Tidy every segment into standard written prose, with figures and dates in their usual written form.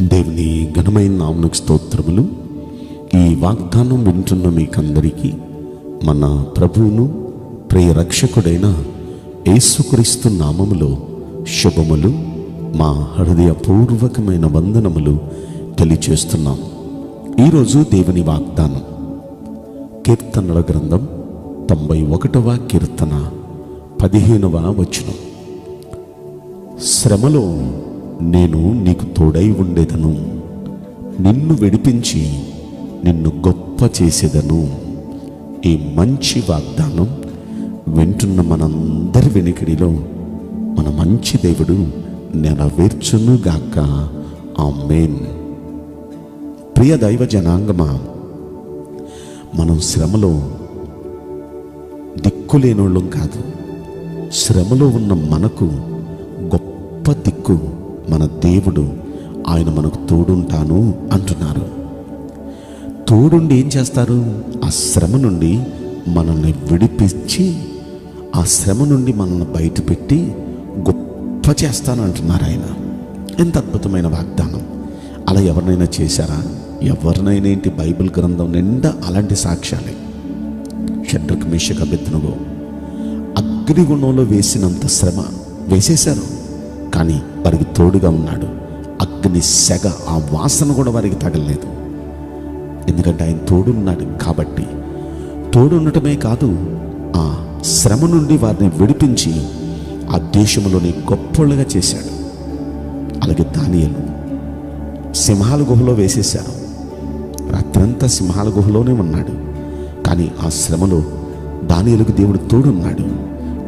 దేవుని ఘనమైన నామమునకు స్తోత్రములు. ఈ వాగ్దానం వింటున్న మీకందరికీ మన ప్రభువును ప్రియ రక్షకుడైన యేసుక్రీస్తు నామములో శుభములు, మా హృదయపూర్వకమైన వందనములు తెలియచేస్తున్నాం. ఈరోజు దేవుని వాగ్దానం కీర్తనల గ్రంథం 91వ కీర్తన 15వ వచనం. శ్రమలో నేను నీకు తోడై ఉండేదను, నిన్ను విడిపించి నిన్ను గొప్ప చేసేదను. ఈ మంచి వాగ్దానం వింటున్న మనందరి వెనుకడిలో మన మంచి దేవుడు నెరవేర్చునుగాక. ఆమేన్. ప్రియ దైవ జనాంగమా, మనం శ్రమలో దిక్కులేనోళ్ళం కాదు. శ్రమలో ఉన్న మనకు గొప్ప దిక్కు మన దేవుడు. ఆయన మనకు తోడుంటాను అంటున్నారు. తోడుండి ఏం చేస్తారు? ఆ శ్రమ నుండి మనల్ని విడిపించి, ఆ శ్రమ నుండి మనల్ని బయటపెట్టి గొప్ప చేస్తాను అంటున్నారు ఆయన. ఎంత అద్భుతమైన వాగ్దానం! అలా ఎవరినైనా చేశారా? ఎవరినైనా ఏంటి? బైబిల్ గ్రంథం నిండా అలాంటి సాక్ష్యాలే. షడ్రక్ మేషక్ అబేద్నెగో అగ్నిగుణంలో వేసినంత శ్రమ వేసేశారు, కానీ వారికి తోడుగా ఉన్నాడు. అగ్ని సెగ, ఆ వాసన కూడా వారికి తగలలేదు. ఎందుకంటే ఆయన తోడున్నాడు కాబట్టి. తోడుండటమే కాదు, ఆ శ్రమ నుండి వారిని విడిపించి ఆ దేశంలోని గొప్పలుగా చేశాడు. అలాగే దానియేలు సింహాల గుహలో వేసేశారు. రాత్రంతా సింహాల గుహలోనే ఉన్నాడు, కానీ ఆ శ్రమలో దానియేలుకు దేవుడు తోడున్నాడు.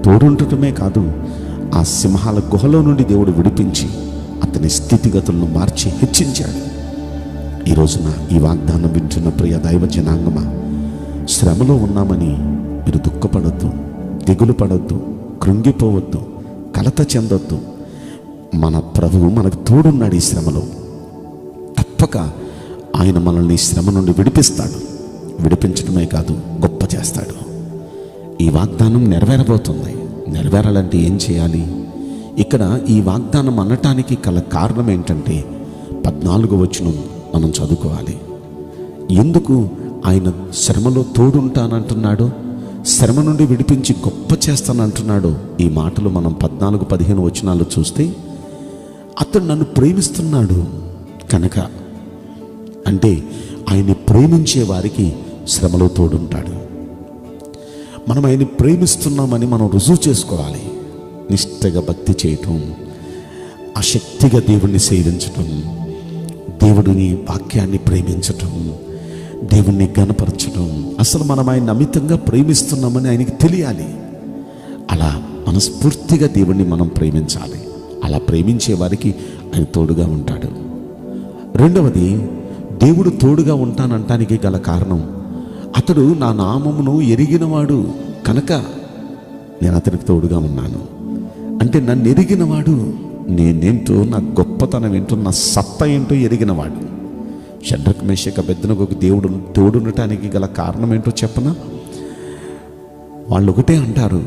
తోడుండటమే కాదు, ఆ సింహాల గుహలో నుండి దేవుడు విడిపించి అతని స్థితిగతులను మార్చి హెచ్చించాడు. ఈ రోజున ఈ వాగ్దానం వింటున్న ప్రియ దైవ జనాంగమా, శ్రమలో ఉన్నామని మీరు దుఃఖపడొద్దు, దిగులు పడొద్దు, కృంగిపోవద్దు, కలత చెందొద్దు. మన ప్రభువు మనకు తోడున్నాడు. ఈ శ్రమలో తప్పక ఆయన మనల్ని శ్రమ నుండి విడిపిస్తాడు. విడిపించడమే కాదు, గొప్ప చేస్తాడు. ఈ వాగ్దానం నెరవేరబోతుంది. నెరవేరాలంటే ఏం చేయాలి? ఇక్కడ ఈ వాగ్దానం అనటానికి గల కారణం ఏంటంటే 14వ వచనం మనం చదువుకోవాలి. ఎందుకు ఆయన శ్రమలో తోడుంటానంటున్నాడో, శ్రమ నుండి విడిపించి గొప్ప చేస్తానంటున్నాడో ఈ మాటలు మనం 14-15 వచనాలు చూస్తే, అతడు నన్ను ప్రేమిస్తున్నాడు కనుక, అంటే ఆయన్ని ప్రేమించే వారికి శ్రమలో తోడుంటాడు. మనం ఆయన్ని ప్రేమిస్తున్నామని మనం రుజువు చేసుకోవాలి. నిష్ఠగా భక్తి చేయటం, ఆసక్తిగా దేవుణ్ణి సేవించటం, దేవుడిని వాక్యాన్ని ప్రేమించటం, దేవుణ్ణి గణపరచడం. అసలు మనం ఆయన అమితంగా ప్రేమిస్తున్నామని ఆయనకి తెలియాలి. అలా మనస్ఫూర్తిగా దేవుణ్ణి మనం ప్రేమించాలి. అలా ప్రేమించే వారికి ఆయన తోడుగా ఉంటాడు. రెండవది, దేవుడు తోడుగా ఉంటానంటానికి గల కారణం, అతడు నా నామమును ఎరిగినవాడు కనుక నేను అతనికి తోడుగా ఉన్నాను. అంటే నన్ను ఎరిగినవాడు, నేనేంటో, నా గొప్పతనం ఏంటో, నా సత్తా ఏంటో ఎరిగినవాడు. షడ్రక్ మేషక్ అబేద్నెగోకు దేవుడు తోడునటానికి గల కారణం ఏంటో చెప్పనా? వాళ్ళు ఒకటే అంటారు,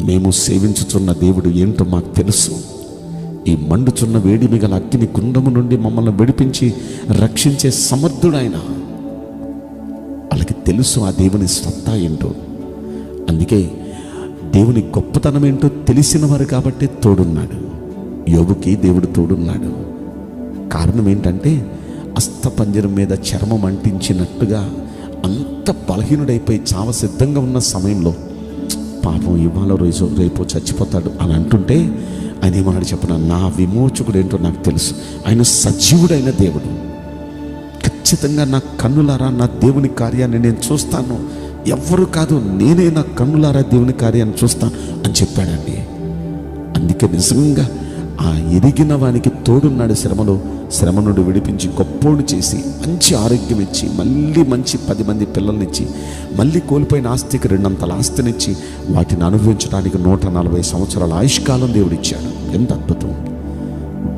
మేము సేవించుచున్న దేవుడు ఏంటో మాకు తెలుసు. ఈ మండుచున్న వేడిమి గల అగ్ని కుండము నుండి మమ్మల్ని విడిపించి రక్షించే సమర్థుడు ఆయన. వాళ్ళకి తెలుసు ఆ దేవుని సత్తా ఏంటో. అందుకే దేవుని గొప్పతనం ఏంటో తెలిసిన వారు కాబట్టి తోడున్నాడు. యోబుకి దేవుడు తోడున్నాడు. కారణం ఏంటంటే, అస్థపంజరం మీద చర్మం అంటించినట్టుగా అంత బలహీనుడైపోయి చావ సిద్ధంగా ఉన్న సమయంలో, పాపం ఇవాళ రోజు రేపు చచ్చిపోతాడు అని అంటుంటే ఆయన ఏమన్నాడు చెప్పిన, నా విమోచకుడు ఏంటో నాకు తెలుసు. ఆయన సజీవుడైన దేవుడు. ఖచ్చితంగా నా కన్నులారా నా దేవుని కార్యాన్ని నేను చూస్తాను, ఎవ్వరు కాదు, నేనే నా కన్నులారా దేవుని కార్యాన్ని చూస్తాను అని చెప్పాడండి. అందుకే నిజంగా ఆ ఎదిగిన వానికి తోడున్నాడు. శ్రమ నుండి విడిపించి గొప్పోడు చేసి మంచి ఆరోగ్యం ఇచ్చి, మళ్ళీ మంచి 10 మంది పిల్లల్నిచ్చి, మళ్ళీ కోల్పోయిన ఆస్తికి 2 అంతల ఆస్తినిచ్చి, వాటిని అనుభవించడానికి 140 సంవత్సరాల ఆయుష్కాలం దేవుడిచ్చాడు. ఎంత అద్భుతం!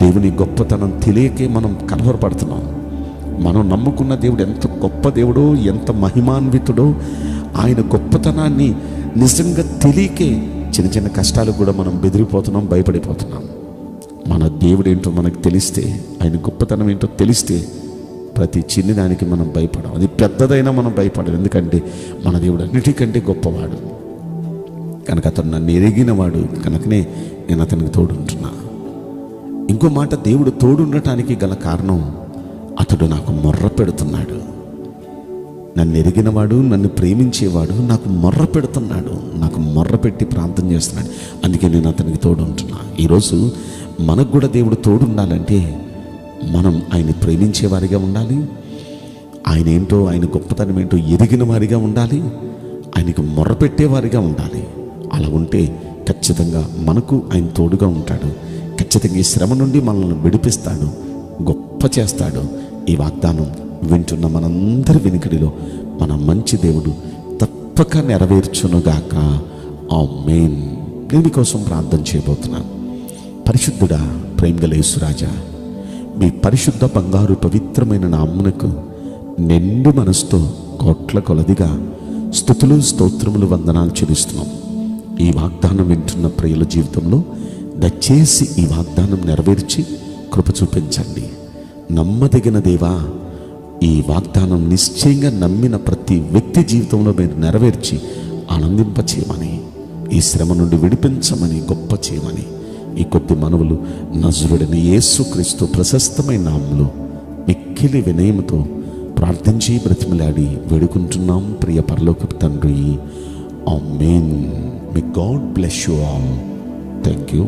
దేవుని గొప్పతనం తెలియకే మనం కలవరపడుతున్నాం. మనం నమ్ముకున్న దేవుడు ఎంత గొప్ప దేవుడో, ఎంత మహిమాన్వితుడో, ఆయన గొప్పతనాన్ని నిజంగా తెలియకే చిన్న చిన్న కష్టాలకు కూడా మనం బెదిరిపోతున్నాం, భయపడిపోతున్నాం. మన దేవుడు ఏంటో మనకు తెలిస్తే, ఆయన గొప్పతనం ఏంటో తెలిస్తే ప్రతి చిన్నదానికి మనం భయపడం. అది పెద్దదైనా మనం భయపడం. ఎందుకంటే మన దేవుడు అన్నిటికంటే గొప్పవాడు కనుక, అతను నన్ను ఎరిగినవాడు కనుకనే నేను అతనికి తోడుంటున్నా. ఇంకో మాట, దేవుడు తోడుండటానికి గల కారణం, అతడు నాకు మొర్ర పెడుతున్నాడు. నన్ను ఎరిగినవాడు, నన్ను ప్రేమించేవాడు నాకు మొర్ర పెడుతున్నాడు, నాకు మొర్ర పెట్టి ప్రార్థన చేస్తున్నాడు. అందుకే నేను అతనికి తోడుంటున్నా. ఈరోజు మనకు కూడా దేవుడు తోడుండాలంటే మనం ఆయన ప్రేమించేవారిగా ఉండాలి, ఆయన ఏంటో, ఆయన గొప్పతనం ఏంటో ఎరిగిన వారిగా ఉండాలి, ఆయనకు మొర్ర పెట్టేవారిగా ఉండాలి. అలా ఉంటే ఖచ్చితంగా మనకు ఆయన తోడుగా ఉంటాడు. ఖచ్చితంగా ఈ శ్రమ నుండి మనల్ని విడిపిస్తాడు, గొప్ప చేస్తాడు. ఈ వాగ్దానం వింటున్న మనందరి వెనుకడిలో మన మంచి దేవుడు తప్పక నెరవేర్చునుగాక. ఆమేన్. నేను మీకోసం ప్రార్థన చేయబోతున్నాను. పరిశుద్ధుడా, ప్రేమగల యేసురాజా, మీ పరిశుద్ధ బంగారు పవిత్రమైన నామమునకు నిండు మనసుతో కోట్ల కొలదిగా స్తుతులు, స్తోత్రములు, వందనాలు చెల్లిస్తున్నాం. ఈ వాగ్దానం వింటున్న ప్రియుల జీవితంలో దయచేసి ఈ వాగ్దానం నెరవేర్చి కృప చూపించండి. నమ్మదగిన దేవా, ఈ వాగ్దానం నిశ్చయంగా నమ్మిన ప్రతి వ్యక్తి జీవితంలో మీరు నెరవేర్చి ఆనందింపచేయమని, ఈ శ్రమ నుండి విడిపించమని, గొప్ప చేయమని ఈ కొద్ది మనవులు నజరుడైన యేసుక్రీస్తు ప్రశస్తమైన నామములో మిక్కిలి వినయముతో ప్రార్థించి బ్రతిమలాడి వేడుకుంటున్నాం ప్రియ పరలోకపు తండ్రి. ఆమేన్. May God bless you all. Thank you.